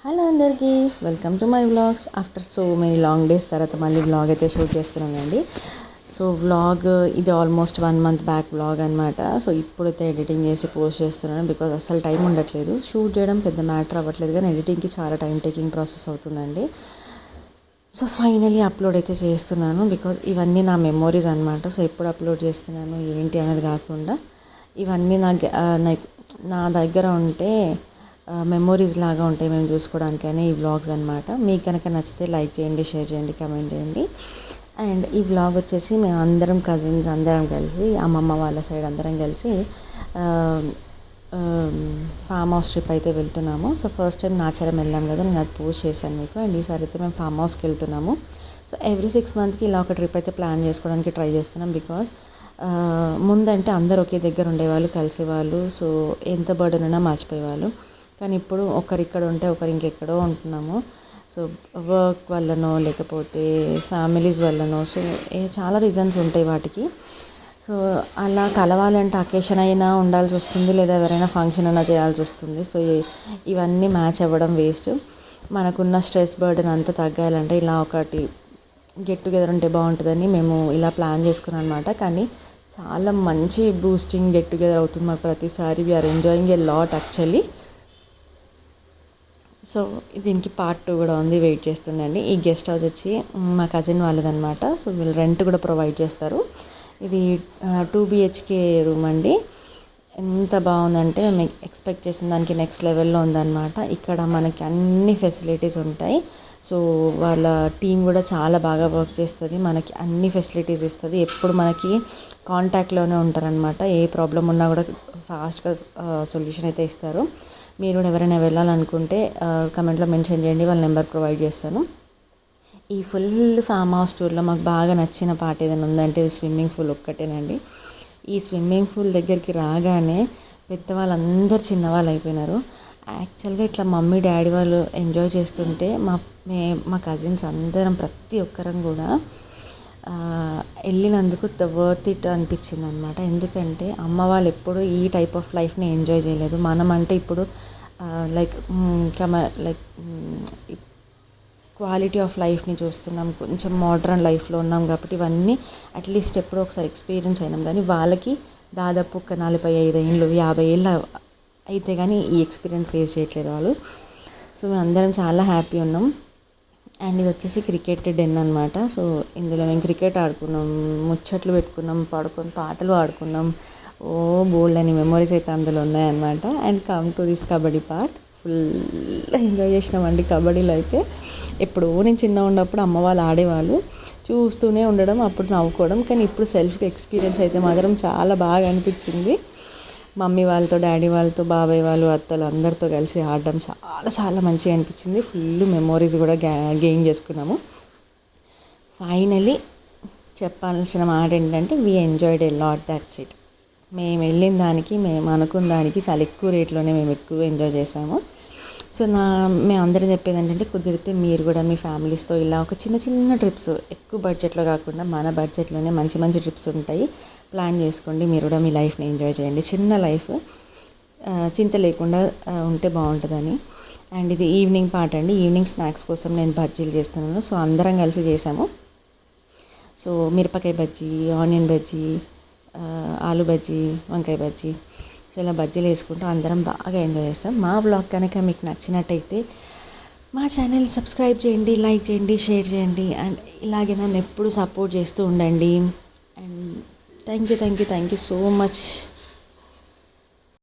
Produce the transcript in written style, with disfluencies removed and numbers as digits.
Hello అందరికీ, welcome to my vlogs. After so many long days తర్వాత మళ్ళీ vlog అయితే షూట్ చేస్తున్నానండి. సో వ్లాగ్ ఇది ఆల్మోస్ట్ 1 month బ్యాక్ వ్లాగ్ అనమాట. సో ఇప్పుడైతే ఎడిటింగ్ చేసి పోస్ట్ చేస్తున్నాను. బికాజ్ అస్సలు టైం ఉండట్లేదు. షూట్ చేయడం పెద్ద మ్యాటర్ అవ్వట్లేదు, కానీ ఎడిటింగ్కి చాలా టైం టేకింగ్ ప్రాసెస్ అవుతుందండి. సో ఫైనలీ అప్లోడ్ అయితే చేస్తున్నాను. బికాజ్ ఇవన్నీ నా మెమోరీస్ అనమాట. సో ఎప్పుడు అప్లోడ్ చేస్తున్నాను ఏంటి అనేది కాకుండా ఇవన్నీ నా దగ్గర ఉంటే మెమోరీస్ లాగా ఉంటాయి మేము చూసుకోవడానికని ఈ వ్లాగ్స్ అనమాట. మీకు కనుక నచ్చితే లైక్ చేయండి, షేర్ చేయండి, కమెంట్ చేయండి. అండ్ ఈ వ్లాగ్ వచ్చేసి మేము అందరం కజిన్స్ అందరం కలిసి, అమ్మమ్మ వాళ్ళ సైడ్ అందరం కలిసి ఫామ్ హౌస్ ట్రిప్ అయితే వెళ్తున్నాము. సో ఫస్ట్ టైం నాచారం వెళ్ళాం కదా, నేను అది పోస్ట్ చేశాను మీకు. అండ్ ఈసారి అయితే మేము ఫామ్ హౌస్కి వెళ్తున్నాము. సో ఎవ్రీ 6 monthsకి ఇలా ఒక ట్రిప్ అయితే ప్లాన్ చేసుకోవడానికి ట్రై చేస్తున్నాం. బికాజ్ ముందంటే అందరు ఒకే దగ్గర ఉండేవాళ్ళు, కలిసేవాళ్ళు. సో ఎంత బర్డెన్ ఉన్నా మర్చిపోయేవాళ్ళు. కానీ ఇప్పుడు ఒకరు ఇక్కడ ఉంటే ఒకరు ఇంకెక్కడో ఉంటున్నాము. సో వర్క్ వల్లనో లేకపోతే ఫ్యామిలీస్ వల్లనో, సో చాలా రీజన్స్ ఉంటాయి వాటికి. సో అలా కలవాలంటే అకేషన్ అయినా ఉండాల్సి వస్తుంది, లేదా ఎవరైనా ఫంక్షన్ అయినా చేయాల్సి వస్తుంది. సో ఇవన్నీ మ్యాచ్ అవ్వడం వేస్ట్. మనకున్న స్ట్రెస్ బర్డెన్ అంతా తగ్గాలంటే ఇలా ఒకటి గెట్ టుగెదర్ ఉంటే బాగుంటుందని మేము ఇలా ప్లాన్ చేసుకున్నాం అనమాట. కానీ చాలా మంచి బూస్టింగ్ గెట్ టుగెదర్ అవుతుంది మాకు ప్రతిసారి. We are enjoying a lot actually. So దీనికి పార్ట్ 2 కూడా ఉంది, వెయిట్ చేస్తుండండి. ఈ గెస్ట్ హౌస్ వచ్చి మా కజిన్ వాళ్ళదనమాట. సో వీళ్ళు రెంట్ కూడా ప్రొవైడ్ చేస్తారు. ఇది 2 BHK రూమ్ అండి. ఎంత బాగుందంటే మేము ఎక్స్పెక్ట్ చేసిన దానికి నెక్స్ట్ లెవెల్లో ఉందన్నమాట. ఇక్కడ మనకి అన్ని ఫెసిలిటీస్ ఉంటాయి. సో వాళ్ళ టీం కూడా చాలా బాగా వర్క్ చేస్తుంది, మనకి అన్ని ఫెసిలిటీస్ ఇస్తుంది. ఎప్పుడు మనకి కాంటాక్ట్లోనే ఉంటారనమాట. ఏ ప్రాబ్లం ఉన్నా కూడా ఫాస్ట్గా సొల్యూషన్ అయితే ఇస్తారు. మీరు కూడా ఎవరైనా వెళ్ళాలనుకుంటే కమెంట్లో మెన్షన్ చేయండి, వాళ్ళ నెంబర్ ప్రొవైడ్ చేస్తాను. ఈ ఫుల్ ఫామ్ హౌస్ టూర్లో మాకు బాగా నచ్చిన పార్ట్ ఏదైనా ఉందంటే ఇది స్విమ్మింగ్ పూల్ ఒక్కటేనండి. ఈ స్విమ్మింగ్ పూల్ దగ్గరికి రాగానే పెద్దవాళ్ళందరూ చిన్నవాళ్ళు అయిపోయినారు. యాక్చువల్గా ఇట్లా మమ్మీ డాడీ వాళ్ళు ఎంజాయ్ చేస్తుంటే మా కజిన్స్ అందరం ప్రతి ఒక్కరం కూడా వెళ్ళినందుకు వర్త్ ఇట్ అనిపించింది అనమాట. ఎందుకంటే అమ్మ వాళ్ళు ఎప్పుడు ఈ టైప్ ఆఫ్ లైఫ్ని ఎంజాయ్ చేయలేదు. మనం అంటే ఇప్పుడు లైక్ క్వాలిటీ ఆఫ్ లైఫ్ని చూస్తున్నాం, కొంచెం మోడ్రన్ లైఫ్లో ఉన్నాం. కాబట్టి ఇవన్నీ అట్లీస్ట్ ఎప్పుడో ఒకసారి ఎక్స్పీరియన్స్ అయినాం. కానీ వాళ్ళకి దాదాపు ఒక 45 ఏళ్ళు 50 ఏళ్ళు అయితే కానీ ఈ ఎక్స్పీరియన్స్ ఫేస్ చేయట్లేదు వాళ్ళు. సో మేము అందరం చాలా హ్యాపీ ఉన్నాం. అండ్ ఇది వచ్చేసి క్రికెట్ డెన్ అనమాట. సో ఇందులో మేము క్రికెట్ ఆడుకున్నాం, ముచ్చట్లు పెట్టుకున్నాం, పడుకొని పాటలు ఆడుకున్నాం. బోల్డ్ అని మెమరీస్ అయితే అందులో ఉన్నాయన్నమాట. And come to this kabaddi part, full enjoy చేసినామండి కబడ్డీలో అయితే. ఎప్పుడో నేను చిన్నగా ఉన్నప్పుడు అమ్మ వాళ్ళు ఆడేవాళ్ళు, చూస్తూనే ఉండడం, అప్పుడు నవ్వుకోవడం. కానీ ఇప్పుడు సెల్ఫ్గా ఎక్స్పీరియన్స్ అయితే మాత్రం చాలా బాగా అనిపించింది. మమ్మీ వాళ్ళతో, డాడీ వాళ్ళతో, బాబాయ్ వాళ్ళు, అత్తలు అందరితో కలిసి ఆడడం చాలా చాలా మంచిగా అనిపించింది. ఫుల్ మెమోరీస్ కూడా గెయిన్ చేసుకున్నాము. ఫైనలీ చెప్పాల్సిన మాట ఏంటంటే we enjoyed a lot, that's it. మేము వెళ్ళిన దానికి, మేము అనుకున్న దానికి చాలా ఎక్కువ రేట్లోనే మేము ఎక్కువ ఎంజాయ్ చేసాము. సో మేము అందరం చెప్పేది ఏంటంటే కుదిరితే మీరు కూడా మీ ఫ్యామిలీస్తో ఇలా ఒక చిన్న చిన్న ట్రిప్స్, ఎక్కువ బడ్జెట్లో కాకుండా మన బడ్జెట్లోనే మంచి మంచి ట్రిప్స్ ఉంటాయి, ప్లాన్ చేసుకోండి. మీరు కూడా మీ లైఫ్ని ఎంజాయ్ చేయండి. చిన్న లైఫ్, చింత లేకుండా ఉంటే బాగుంటుందని. అండ్ ఇది ఈవినింగ్ పార్ట్ అండి. ఈవినింగ్ స్నాక్స్ కోసం నేను బజ్జీలు చేస్తున్నాను. సో అందరం కలిసి చేసాము. సో మిరపకాయ బజ్జీ, ఆనియన్ బజ్జీ, ఆలు బజ్జీ, వంకాయ బజ్జీ, సో ఇలా బజ్జీలు వేసుకుంటూ అందరం బాగా ఎంజాయ్ చేస్తాం. మా బ్లాగ్ కనుక మీకు నచ్చినట్టయితే మా ఛానల్ సబ్స్క్రైబ్ చేయండి, లైక్ చేయండి, షేర్ చేయండి. అండ్ ఇలాగే నన్ను ఎప్పుడు సపోర్ట్ చేస్తూ ఉండండి. And thank you so much.